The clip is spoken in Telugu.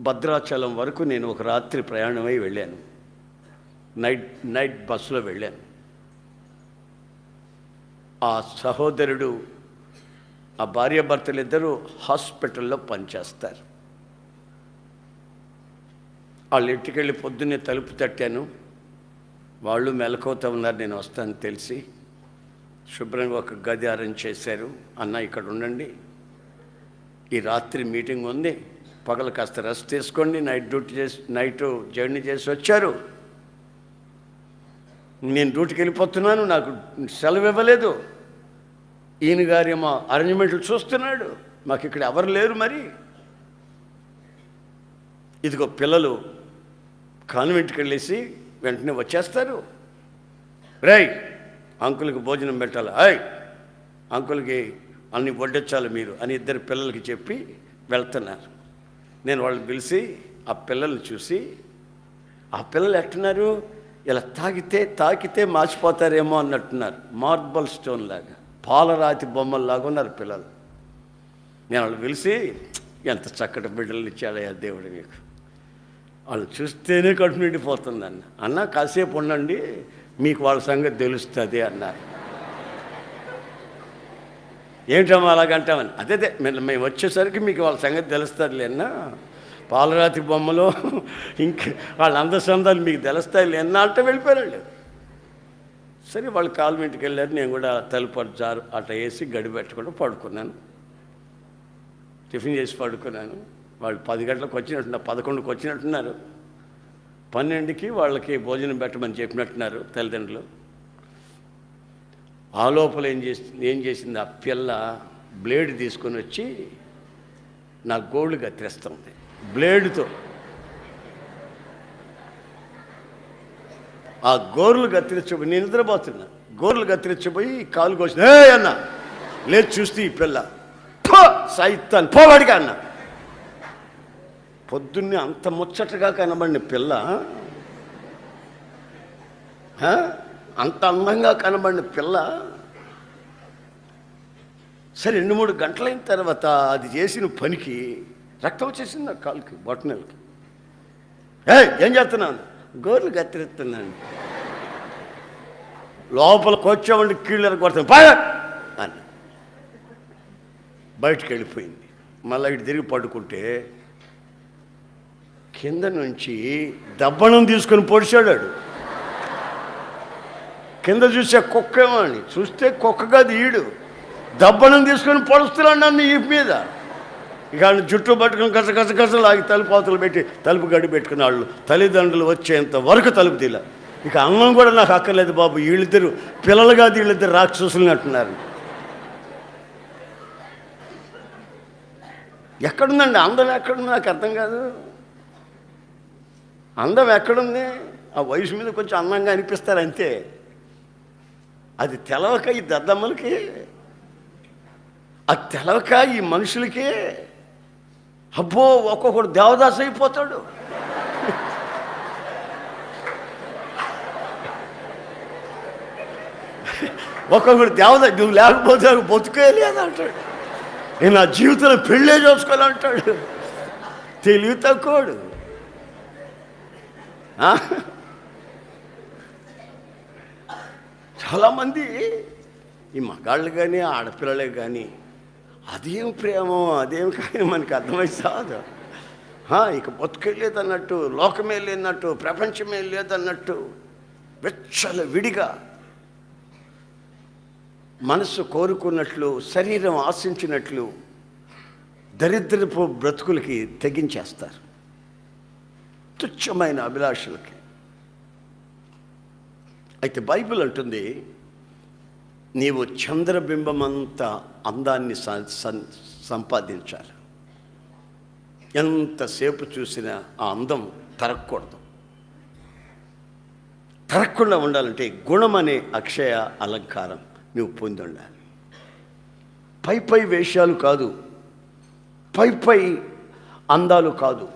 భద్రాచలం వరకు నేను ఒక రాత్రి ప్రయాణమై వెళ్ళాను. నైట్ బస్సులో వెళ్ళాను. ఆ సహోదరుడు, ఆ భార్యాభర్తలు ఇద్దరు హాస్పిటల్లో పనిచేస్తారు. వాళ్ళ ఇంటికి వెళ్ళి పొద్దున్నే తలుపు తట్టాను. వాళ్ళు మెలకువతో ఉన్నారు, నేను వస్తాను తెలిసి. శుభ్రంగా ఒక గది అరేంజ్ చేశారు. అన్న ఇక్కడ ఉండండి, ఈ రాత్రి మీటింగ్ ఉంది, పగలు కాస్త రెస్ట్ తీసుకోండి. నైట్ జర్నీ చేసి వచ్చారు, నేను డ్యూటీకి వెళ్ళిపోతున్నాను, నాకు సెలవు ఇవ్వలేదు. ఈయన గారి మా అరేంజ్మెంట్లు చూస్తున్నాడు, మాకు ఇక్కడ ఎవరు లేరు. మరి ఇదిగో పిల్లలు కాన్వెంట్కి వెళ్ళేసి వెంటనే వచ్చేస్తారు. రేయ్ అంకుల్కి భోజనం పెట్టాలి, అంకుల్కి అన్ని వడ్డించాలి మీరు అని ఇద్దరు పిల్లలకి చెప్పి వెళ్తున్నారు. నేను వాళ్ళని పిలిచి ఆ పిల్లల్ని చూసి, ఆ పిల్లలు ఎట్టున్నారు, ఇలా తాకితే మార్చిపోతారేమో అన్నట్టున్నారు. మార్బల్ స్టోన్ లాగా, పాలరాతి బొమ్మల్లాగా ఉన్నారు పిల్లలు. నేను వాళ్ళు పిలిచి, ఎంత చక్కటి బిడ్డలు ఇచ్చాడయ్యా దేవుడు మీకు, వాళ్ళు చూస్తేనే కడుపు నిండిపోతుంది అన్న కాసేపు ఉండండి, మీకు వాళ్ళ సంగతి తెలుస్తుంది అన్నారు. ఏమిటమ్మా అలాగంటామని, అదే మేము వచ్చేసరికి మీకు వాళ్ళ సంగతి తెలుస్తుంది అన్నా, పాలరాతి బొమ్మలు ఇంక వాళ్ళ అందసందాలు మీకు తెలుస్తాయి లేనా అంటే వెళ్ళిపోయారు. సరే వాళ్ళు కాన్వెంట్కి వెళ్ళారు. నేను కూడా తలుపు జారు అట్లా వేసి గడి పెట్టుకుంటూ పడుకున్నాను. టిఫిన్ చేసి పడుకున్నాను. వాళ్ళు 10 గంటలకు వచ్చినట్టున్నారు, 11కి వచ్చినట్టున్నారు. 12కి వాళ్ళకి భోజనం పెట్టమని చెప్పినట్టున్నారు తల్లిదండ్రులు. ఆ లోపల ఏం చేసింది, ఆ పిల్ల బ్లేడ్ తీసుకొని వచ్చి నా గోళ్ళు కత్తిరిస్తుంది బ్లేడ్తో. ఆ గోర్లు కత్తిరించబోయి, నేను నిద్రపోతున్నా, గోర్లు కత్తిరించబోయి కాలు కోసిన అన్న లేదు చూస్తే ఈ పిల్ల సైతాన్ పోవాడిగా అన్న. పొద్దున్నే అంత ముచ్చటగా కనబడిన పిల్ల, అంత అందంగా కనబడిన పిల్ల, సరే 2-3 గంటలైన తర్వాత అది చేసిన పనికి రక్తం వచ్చేసింది నా కాలుకి, బొట్టనెలకి. ఏం చేస్తున్నాను, గోర్లు కత్తిరిస్తున్నాను. లోపలికి వచ్చామండి, కీళ్ళని కొడతాను బాగా అని బయటికి వెళ్ళిపోయింది. మళ్ళీ ఇటు తిరిగి పడుకుంటే కింద నుంచి దబ్బణం తీసుకొని పొడిచాడు. కింద చూసే కుక్కేమో అని చూస్తే కుక్క కాదు, ఈడు దబ్బణం తీసుకొని పొడుస్తున్నాడు నన్ను ఈ మీద. ఇక జుట్టు పట్టుకుని గస లాగి తలుపు పెట్టి తలుపు గడి పెట్టుకున్న వాళ్ళు తల్లిదండ్రులు వచ్చేంత వరకు తలుపు తీల. ఇక అన్నం కూడా నాకు అక్కర్లేదు బాబు, వీళ్ళిద్దరు పిల్లలు కాదు, వీళ్ళిద్దరు రాక్షసులు అంటున్నారు. ఎక్కడుందండి అందం, ఎక్కడుంది నాకు అర్థం కాదు. అందం ఎక్కడుంది, ఆ వయసు మీద కొంచెం అందంగా అనిపిస్తారు అంతే. అది తెలవక ఈ దద్దమ్మలకి, అది తెలవక ఈ మనుషులకి, అబ్బో ఒక్కొక్కడు దేవదాసు అయిపోతాడు. ఒక్కొక్కడు దేవదాసు, నువ్వు లేకపోతే బతుకేలేదు అంటాడు. నేను నా జీవితంలో పెళ్ళే చేసుకోవాలంటాడు. తెలివి తక్కువడు. చాలామంది ఈ మగాళ్ళు కానీ ఆడపిల్లలే కానీ అదేం ప్రేమో అదేం కానీ మనకి అర్థమై సాదు. ఇక బతుకెళ్ళేదన్నట్టు, లోకమే లేదన్నట్టు, ప్రపంచమే లేదన్నట్టు వెచ్చల విడిగా మనసు కోరుకున్నట్లు, శరీరం ఆశించినట్లు దరిద్రపు బ్రతుకులకి తెగించేస్తారు, తుచ్చమైన అభిలాషలకి. అయితే బైబిల్ అంటుంది, నీవు చంద్రబింబమంత అందాన్ని సంపాదించాలి. ఎంతసేపు చూసినా ఆ అందం తరగకూడదు. తరగకుండా ఉండాలంటే గుణం అనే అక్షయ అలంకారం నువ్వు పొంది ఉండాలి. పై వేషాలు కాదు, పై అందాలు కాదు,